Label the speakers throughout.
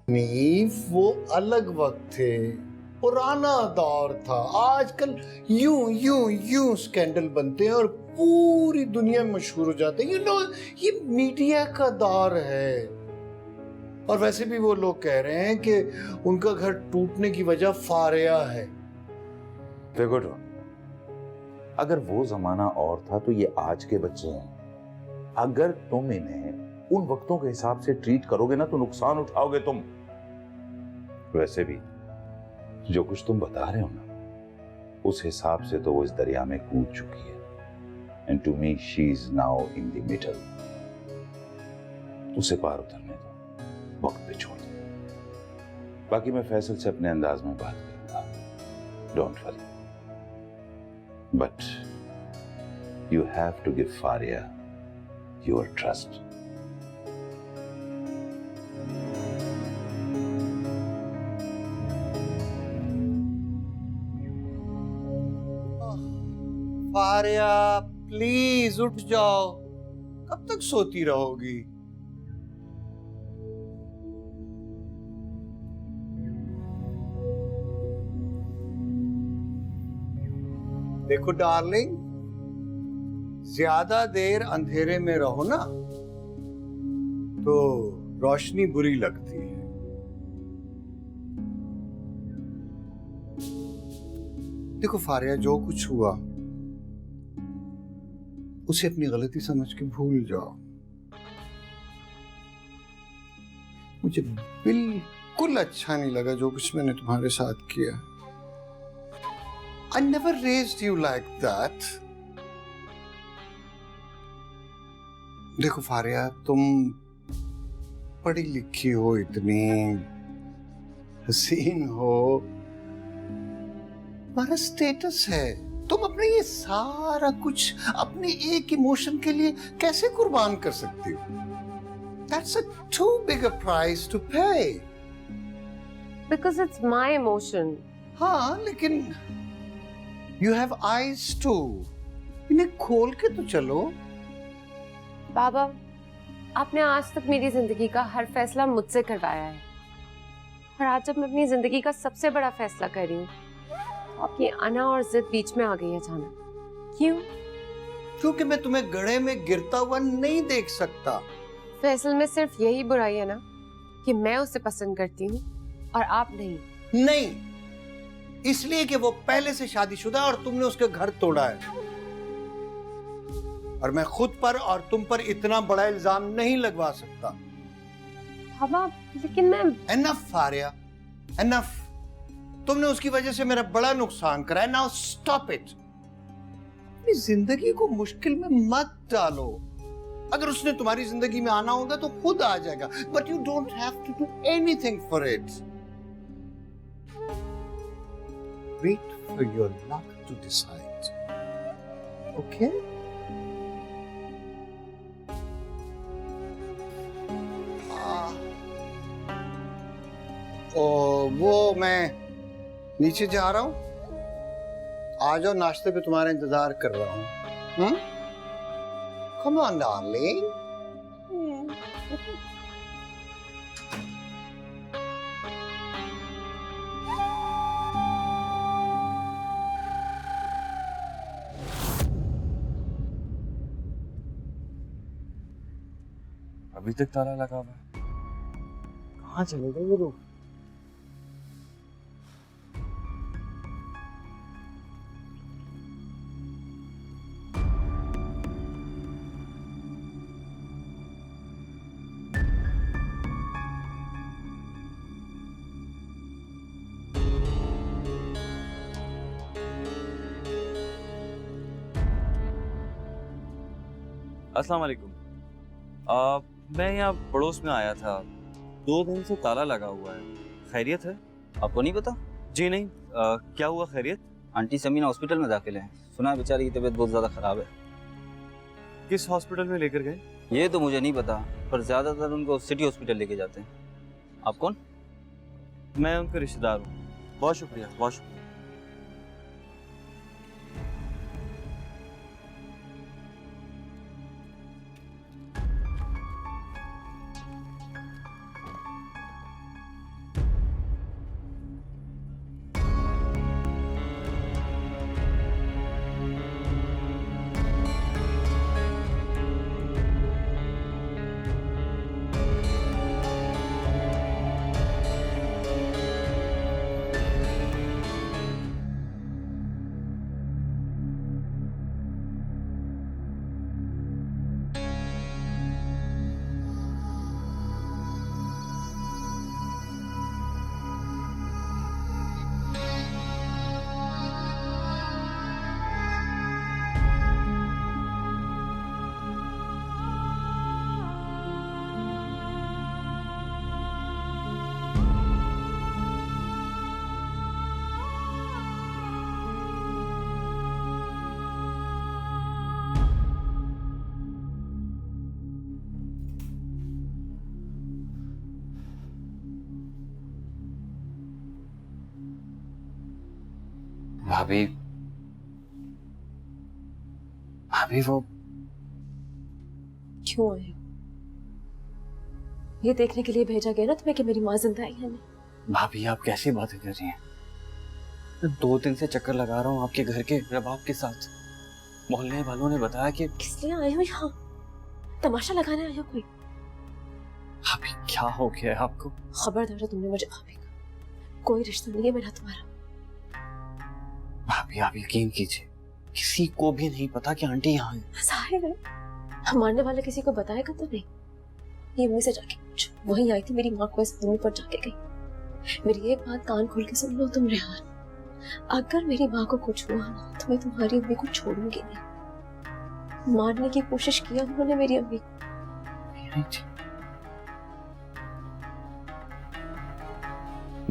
Speaker 1: नहीं, वो अलग वक्त थे, पुराना दौर था। आजकल यूं यूं यूं स्कैंडल बनते हैं और पूरी दुनिया में मशहूर हो जाते हैं। ये मीडिया का दौर है। और वैसे भी वो लोग कह रहे हैं कि उनका घर टूटने की वजह फारिया है।
Speaker 2: देखो टोनी, अगर वो जमाना और था तो ये आज के बच्चे हैं। अगर तुम इन्हें उन वक्तों के हिसाब से ट्रीट करोगे ना तो नुकसान उठाओगे तुम। वैसे भी जो कुछ तुम बता रहे हो ना, उस हिसाब से तो वो इस दरिया में कूद चुकी है। And to me she is now in the middle. उसे पार उतरने दो, वक्त पे छोड़ दो। बाकी मैं फैसल से अपने अंदाज में बात करूंगा, don't worry. But you have to give Faria your trust.
Speaker 1: Faria please उठ जाओ, कब तक सोती रहोगी? देखो डार्लिंग, ज्यादा देर अंधेरे में रहो ना तो रोशनी बुरी लगती है। देखो फारिया, जो कुछ हुआ उसे अपनी गलती समझ के भूल जाओ। मुझे बिल्कुल अच्छा नहीं लगा जो कुछ मैंने तुम्हारे साथ किया। I never raised you like that. देखो फारिया, तुम पढ़ी लिखी हो, इतनी हसीन हो, तुम्हारा स्टेटस है। तुम अपने ये सारा कुछ अपने एक इमोशन के लिए कैसे कुर्बान कर सकती हो? That's a too big a price to pay.
Speaker 3: Because it's my emotion.
Speaker 1: हाँ, लेकिन You have eyes too. इन्हें खोल के तो चलो।
Speaker 3: बाबा, आपने आज तक मेरी जिंदगी का हर फैसला मुझसे करवाया है, और आज जब मैं अपनी जिंदगी का सबसे बड़ा फैसला कर रही हूँ, तो आपकी अना और जिद बीच में आ गई है अचानक। क्यों?
Speaker 1: क्योंकि मैं तुम्हें गड्ढे में गिरता हुआ नहीं देख सकता।
Speaker 3: फैसल में सिर्फ यही बुराई है ना कि मैं उसे पसंद करती हूँ और आप नहीं?
Speaker 1: नहीं, इसलिए कि वो पहले से शादीशुदा और तुमने उसके घर तोड़ा है। और मैं खुद पर और तुम पर इतना बड़ा इल्जाम नहीं लगवा सकता।
Speaker 3: बाबा, लेकिन मैं...
Speaker 1: Enough फारिया, enough। तुमने उसकी वजह से मेरा बड़ा नुकसान करा है। Now stop it। अपनी जिंदगी को मुश्किल में मत डालो। अगर उसने तुम्हारी जिंदगी में आना होगा तो खुद आ जाएगा। But you don't have to do anything for it। Wait for your luck to decide. Okay? वो मैं नीचे जा रहा हूँ। आ जाओ, नाश्ते पे तुम्हारा इंतजार कर रहा हूँ। Come on, darling।
Speaker 4: अभी तक ताला लगा हुआ है, कहाँ चले गए ये लोग? अस्सलाम वालेकुम। मैं यहाँ पड़ोस में आया था, 2 दिन से ताला लगा हुआ है। खैरियत है?
Speaker 5: आपको नहीं पता?
Speaker 4: जी नहीं। क्या हुआ? खैरियत?
Speaker 5: आंटी समीना हॉस्पिटल में दाखिल है। सुना है बेचारी की तबीयत बहुत ज़्यादा ख़राब है।
Speaker 4: किस हॉस्पिटल में लेकर गए?
Speaker 5: ये तो मुझे नहीं पता, पर ज़्यादातर उनको सिटी हॉस्पिटल लेके जाते हैं। आप कौन?
Speaker 4: मैं उनका रिश्तेदार हूँ। बहुत शुक्रिया, बहुत शुक्रिया।
Speaker 5: भाभी भाभी वो
Speaker 6: क्यों आए हो? ये देखने के लिए भेजा गया ना तुम्हें कि मेरी माँ जिंदा है या नहीं?
Speaker 5: भाभी आप कैसी बातें कर रही हैं? मैं 2 दिन से चक्कर लगा रहा हूँ आपके घर के रबाब के साथ। मोहल्ले वालों ने बताया कि
Speaker 6: किस लिए आए हो यहाँ? तमाशा लगाने आए हो कोई?
Speaker 5: भाभी क्या हो गया है आपको?
Speaker 6: खबरदार है तुमने मुझे भाभी का। कोई रिश्ता नहीं है मेरा तुम्हारा।
Speaker 5: भाभी आप यकीन कीजिए, किसी को भी नहीं पता कि आंटी यहाँ है।
Speaker 6: जाहिर है हम मारने वाले किसी को बताएगा तो नहीं। ये अम्मी से जाके पूछो, वहीं आई थी मेरी माँ को इस भूमि पर जाके गई। मेरी एक बात कान खोल के सुन लो तुम रेहान, अगर मेरी माँ को कुछ हुआ ना तो मैं तुम्हारी अम्मी को छोड़ूंगी नहीं। मारने की कोशिश किया उन्होंने मेरी अम्मी को।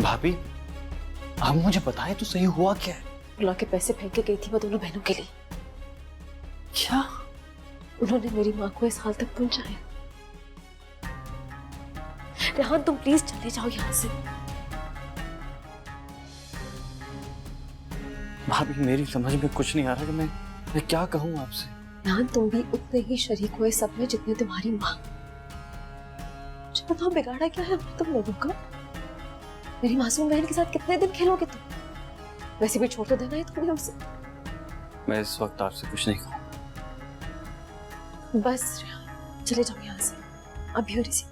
Speaker 5: भाभी आप मुझे बताएं तो सही हुआ क्या है?
Speaker 6: बुला के पैसे फेंक के गई थी वो दोनों बहनों के लिए।
Speaker 5: क्या?
Speaker 6: उन्होंने मेरी माँ को इस हाल तक पहुंचाया। रेहान तुम प्लीज चले जाओ यहाँ से।
Speaker 5: भाभी मेरी समझ में कुछ नहीं आ रहा कि मैं क्या कहूँ आपसे।
Speaker 6: रेहान तुम भी उतने ही शरीक हुए सब में जितने तुम्हारी माँ। मुझे बताओ बिगाड़ा क्या है तुम लोगों का? मेरी मासूम बहन के साथ कितने दिन खेलोगे तुम? वैसे भी छोड़ तो देना है तुम्हें हमसे।
Speaker 5: मैं इस वक्त आपसे कुछ नहीं कहूँ।
Speaker 6: बस रेहान चले जाओ यहाँ से अभी और इसी